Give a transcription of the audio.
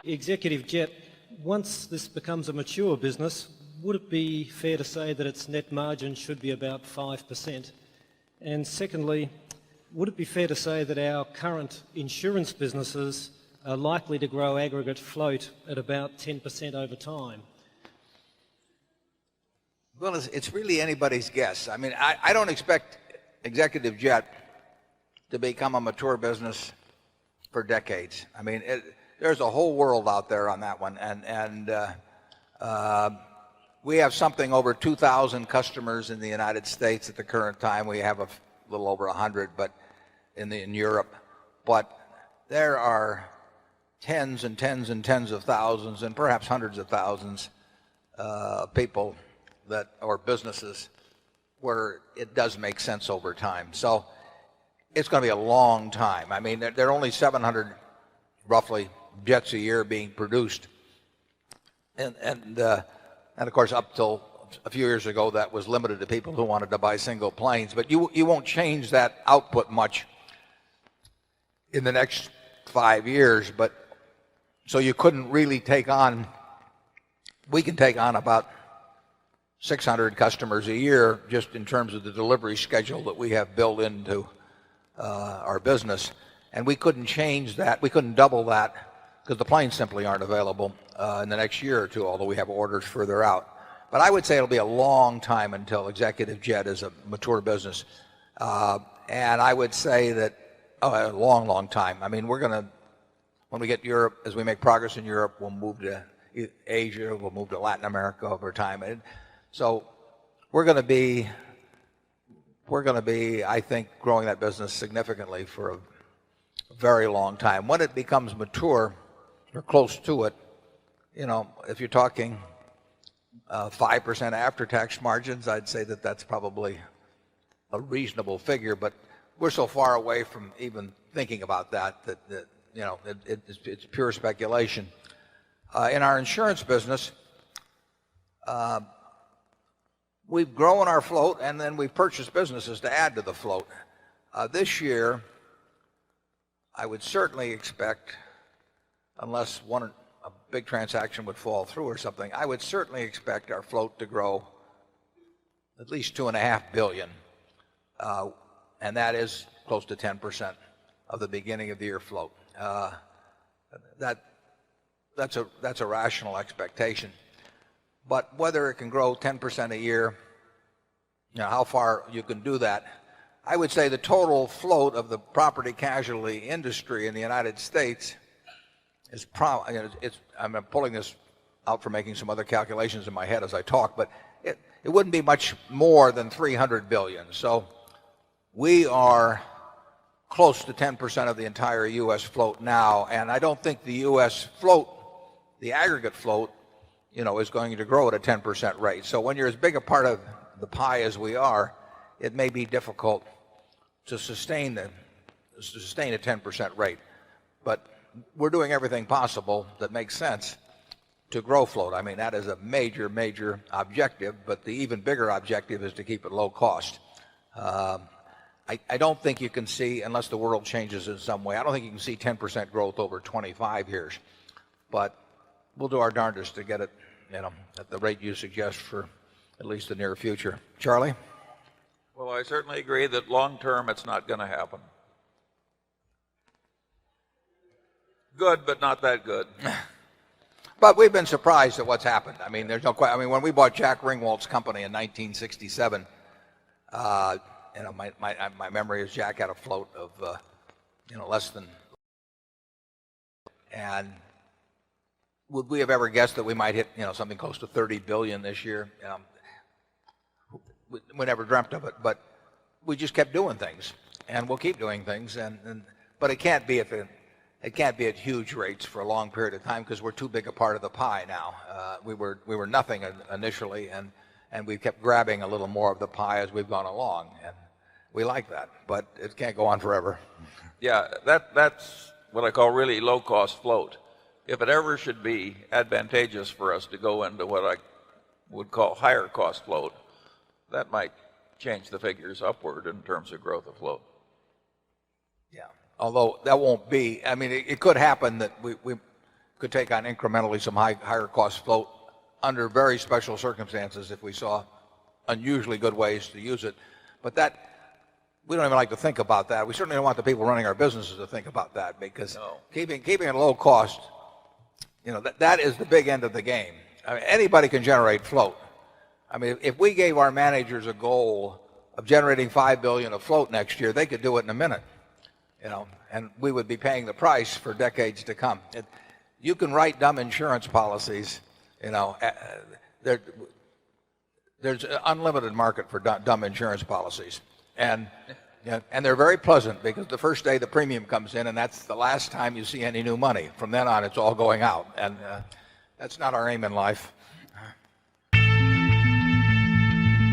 Executive jet, once this becomes a mature business, would it be fair to say that its net margin should be about 5%? And secondly, would it be fair to say that our current insurance businesses are likely to grow aggregate float at about 10% over time? Well, it's really anybody's guess. I mean, I don't expect executive jet to become a mature business for decades. I mean, there's a whole world out there on that one, and we have something over 2,000 customers in the United States at the current time. We have a little over 100, but in Europe. But there are tens and tens and tens of thousands, and perhaps hundreds of thousands of people that or businesses where it does make sense over time. So it's going to be a long time. I mean, there are only 700 roughly jets a year being produced, and of course up till a few years ago that was limited to people who wanted to buy single planes. But you won't change that output much in the next 5 years. But so you couldn't really take on. We can take on about 600 customers a year just in terms of the delivery schedule that we have built into our business, and we couldn't change that. We couldn't double that because the planes simply aren't available in the next year or two, although we have orders further out. But I would say it'll be a long time until executive jet is a mature business, and I would say that a long time. I mean, we're going to, when we get Europe, as we make progress in Europe, we'll move to Asia, we'll move to Latin America over time. And so we're going to be, I think, growing that business significantly for a very long time. When it becomes mature or close to it, you know, if you're talking 5% after-tax margins, I'd say that that's probably a reasonable figure. But we're so far away from even thinking about that you know, it's pure speculation. In our insurance business, we've grown our float, and then we've purchased businesses to add to the float. This year, I would certainly expect, unless a big transaction would fall through or something, I would certainly expect our float to grow at least $2.5 billion, and that is close to 10% of the beginning of the year float. That's a rational expectation. But whether it can grow 10% a year, you know, how far you can do that, I would say the total float of the property casualty industry in the United States is I'm pulling this out for making some other calculations in my head as I talk, but it wouldn't be much more than 300 billion. So we are close to 10% of the entire U.S. float now, and I don't think the U.S. float, the aggregate float, you know, is going to grow at a 10% rate. So when you're as big a part of the pie as we are, it may be difficult to sustain a 10% rate. But we're doing everything possible that makes sense to grow float. I mean, that is a major, major objective, but the even bigger objective is to keep it low cost. I don't think you can see, unless the world changes in some way, I don't think you can see 10% growth over 25 years. But we'll do our darndest to get it, you know, at the rate you suggest for at least the near future. Charlie? Well, I certainly agree that long term it's not going to happen. Good, but not that good. But we've been surprised at what's happened. I mean, there's no question. I mean, when we bought Jack Ringwald's company in 1967, you know, my memory is Jack had a float of, you know, less than. And would we have ever guessed that we might hit, you know, something close to 30 billion this year? We never dreamt of it, but we just kept doing things, and we'll keep doing things. But it can't be at huge rates for a long period of time because we're too big a part of the pie now. We were nothing initially, and we've kept grabbing a little more of the pie as we've gone along, and we like that, but it can't go on forever. Yeah, that's what I call really low cost float. If it ever should be advantageous for us to go into what I would call higher cost float, that might change the figures upward in terms of growth of float. Yeah, although that won't be, I mean, it could happen that we could take on incrementally some higher cost float under very special circumstances if we saw unusually good ways to use it. But that, we don't even like to think about that. We certainly don't want the people running our businesses to think about that, because keeping it low cost, that is the big end of the game. I mean, anybody can generate float. I mean, if we gave our managers a goal of generating $5 billion of float next year, they could do it in a minute, and we would be paying the price for decades to come. You can write dumb insurance policies, there's an unlimited market for dumb insurance policies. And they're very pleasant, because the first day the premium comes in, and that's the last time you see any new money. From then on, it's all going out. And that's not our aim in life.